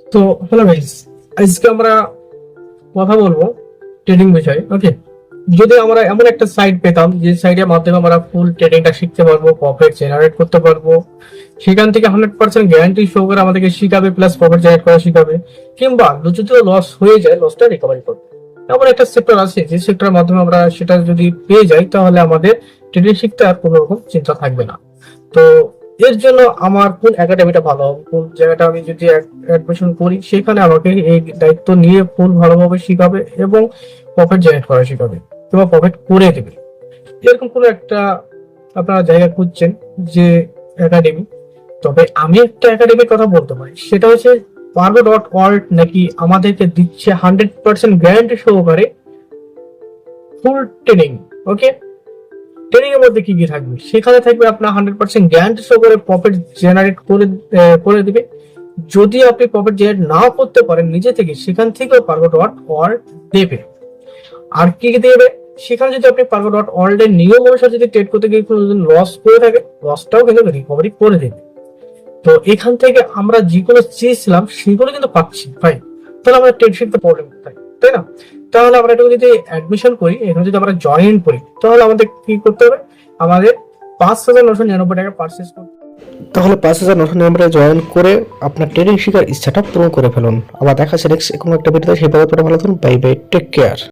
তো hello guys, আজকে আমরা কথা বলবো ট্রেডিং বিষয়ে। ওকে, যদি আমরা এমন একটা সাইট পেতাম যে সাইটের মাধ্যমে আমরা ফুল ট্রেডিংটা শিখতে পারবো, প্রফিট জেনারেট করতে পারবো, সেখান থেকে 100% গ্যারান্টি শো করে আমাদেরকে শিখাবে, প্লাস প্রফিট জেনারেট করা শিখাবে, কিংবা যদিও লস হয়ে যায় লসটা রিকভারি করবে, এমন একটা সেক্টর আছে যে সেক্টরের মাধ্যমে আমরা সেটা যদি পেয়ে যাই তাহলে আমাদের ট্রেডিং শিখতে আর কোনো রকম চিন্তা থাকবে না। তো এর জন্য আমার কোন একাডেমিটা ভালো হবে, কোন জায়গাটা আমি যদি অ্যাডমিশন করি সেখানে আমাকে এই দায়িত্ব নিয়ে ফুল ভালোভাবে শিখাবে এবং প্রফিট জেনারেট করা শিখাবে কিংবা প্রফিট করে দেবে, এরকম কোনো একটা আপনারা জায়গা খুঁজছেন যে একাডেমি। তবে আমি একটা একাডেমির কথা বলতে পারি, সেটা হচ্ছে পারগো.ওয়ার্ল্ড, নাকি আমাদেরকে দিচ্ছে 100% গ্যারান্টি সহকারে ফুল ট্রেনিং। ওকে, ট্রেনিং এর মধ্যে কি কি থাকবে, সেখানে থাকবে আপনার 100% গ্যারান্টি সহ করে প্রফিট জেনারেট করে দিবে। যদি আপনি প্রফিট জেনারেট নাও করতে পারেন নিজে থেকে, সেখান থেকেও পারগো.ওয়ার্ল্ড দেবে। আর কি কি দেবে, সেখানে যদি আপনি পারগো.ওয়ার্ল্ড এর নিয়ম অনুসারে যদি ট্রেড করতে গিয়ে কোনো লস করে থাকে, লসটাও কিন্তু রিকভারি করে দেবে। তো এখান থেকে আমরা যেগুলো চেয়েছিলাম সেগুলো কিন্তু পাচ্ছি ভাই। তাহলে আমরা ট্রেড শিখতে প্রবলেম কোথায়, তাই না? তাহলে আমরা এটা যদি অ্যাডমিশন করি, এখানে যদি আমরা জয়েন করি, তাহলে আমাদের কি করতে হবে, আমাদের 5,999 টাকা পারচেস করতে। তাহলে 5,999 জয়েন করে আপনার ট্রেডিং শেখার ইচ্ছাটা পূরণ করে ফেলুন। আবার দেখা হচ্ছে নেক্সট কোনো একটা ভিডিওতে। সেই পর্যন্ত ভালো থাকুন। Bye bye, take care.